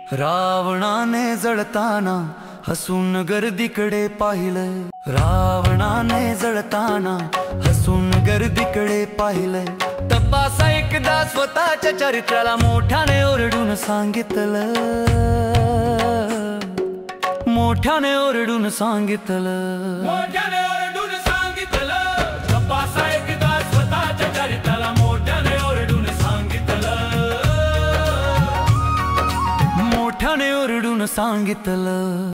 रावणाने जळताना हसून गर्दीकडे पाहिलं, रावणाने जळताना हसून गर्दीकडे पाहिलं। तपासा एकदा स्वतःच्या चरित्राला मोठ्याने ओरडून सांगितलं, मोठ्याने ओरडून सांगितलं, मोठ्याने ओरडून सांगितलं। तपासा एकदा स्वतःच्या चरित्राला मोठ्याने ओरडून सांगितलं, मोठ्याने ओरडून सांगितलं।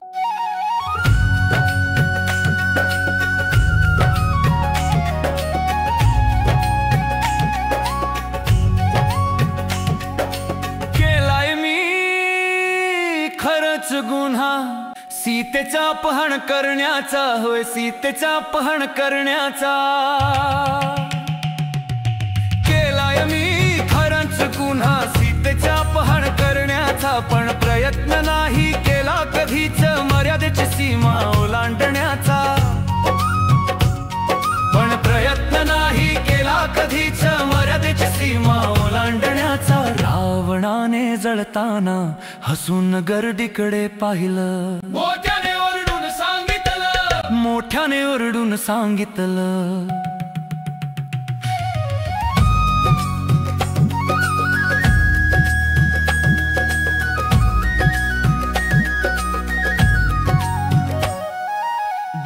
केलाय मी खरंच गुन्हा सीतेचा अपहरण करण्याचा, होय सीतेचा अपहरण करण्याचा। केलाय मी खरंच गुन्हा सीतेचा अपहरण करण्याचा, पण प्रयत्न नाही केला कधीच मर्यादेची सीमा ओलांडण्याचा, पण प्रयत्न नाही केला कधीच मर्यादेची सीमा ओलांडण्याचा। रावणाने जळताना हसून गर्दीकडे पाहिलं, मोठ्याने ओरडून सांगितलं, मोठ्याने ओरडून सांगितलं।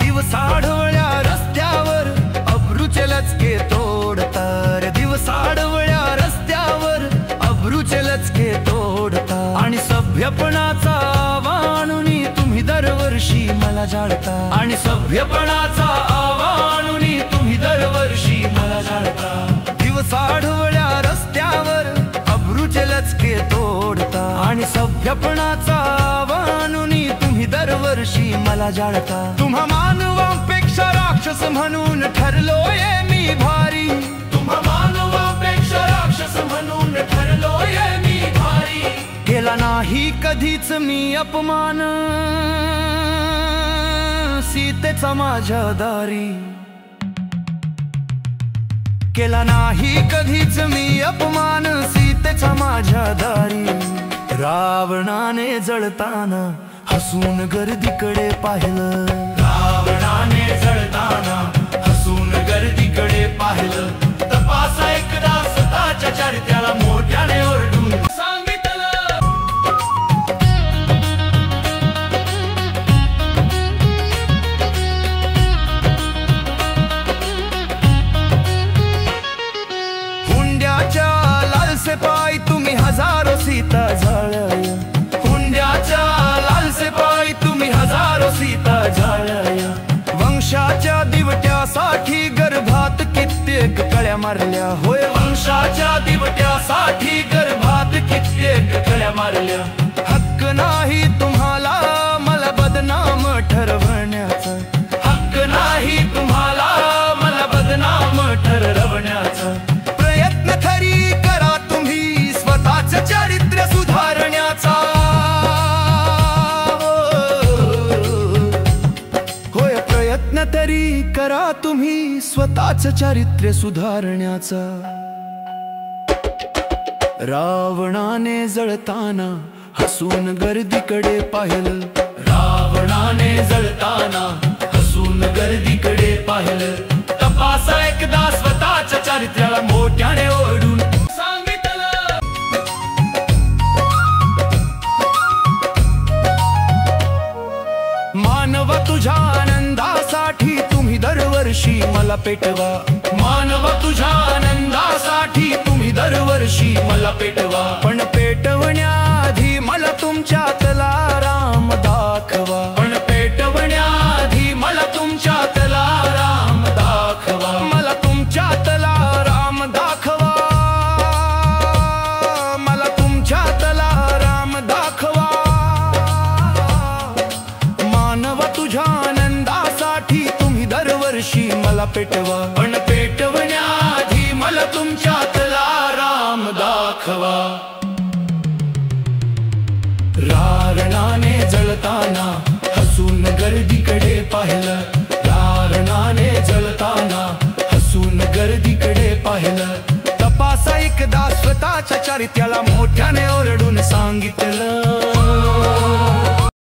दिवस आढळल्या रस्त्यावर अब्रूचे लचके तोडतात, दिवस आढळल्या रस्त्यावर अब्रूचे लचके तोडतात, आणि सभ्यपणाचा आवाणुनी तुम्ही दरवर्षी मला जाळता, आणि सभ्यपणाचा आवाणुनी तुम्ही दरवर्षी मला जाळता। दिवस आढळल्या रस्त्यावर अब्रूचे लचके तोडतात, आणि सभ्यपणाचा आवाणुनी तुम्ही दरवर्षी मला जाळता। तुम्हा मानवांपेक्षा राक्षस म्हणून ठरलोय मी भारी, तुम्हा मानवापेक्षा राक्षस म्हणून ठरलोय मी भारी। केला नाही कधीच मी अपमान सीतेचा माझ्या दारी, केला नाही कधीच मी अपमान सीतेचा माझ्या दारी। रावणाने जळताना हसून गर्दीकडे पाहिलं, रावणाने जळताना हसून गर्दीकडे पाहिलं। तपासा एकदा स्वतःच्या चरित्राला मोठ्याने ओरडून सांगितलं, हुंड्याच्या लालसे पायी तुम्ही हजारो सीता जाळल्या, हुंड्याच्या लालसे पायी तुम्ही हजारो सीता जाळल्या। वंशाच्या दिवट्यासाठी गर्भात कित्येक कळ्या मारल्या, होय वंशाच्या दिवट्यासाठी गर्भात कित्येक कळ्या मारल्या। हक्क नाही तुम्हाला मला बदनाम ठरवण्याचा, हक्क नाही तुम्हाला मला बदनाम ठरवण्याचा। प्रयत्न तरी करा तुम्ही स्वतःचं चारित्र्य सुधारण्याचा, होय प्रयत्न तरी करा तुम्ही स्वतःचं चारित्र्य सुधारण्याचा। रावणाने जळताना हसून गर्दीकडे पाहिलं, रावणाने जळताना हसून गर्दीकडे पाहिलं। तपासा एकदा स्वतःच्या चरित्राला मोठ्याने ओरडून सांगितलं, मानव तुझ्या आनंदासाठी तुम्ही दरवर्षी मला पेटवा, मानव तुझ्या आनंदासाठी तुम्ही दरवर्षी मला पेटवा, पण पेटवण्याआधी मला तुमच्यातला राम दाखवा, पण पेटवण्याआधी मला तुमच्यातला राम दाखवा, मला तुमच्यातला राम दाखवा, मला तुमच्यातला राम दाखवा। मानव तुझ्या आनंदासाठी तुम्ही दरवर्षी मला पेटवा, पण पेटवण्याआधी मला तुमच्यातला राम दाखवा। रावणाने जळताना हसून गर्दीकडे पाहिलं, रावणाने जळताना हसून गर्दीकडे पाहिलं। तपासा एकदा स्वतःच्या चारित्र्याला मोठ्याने ओरडून सांगितलं,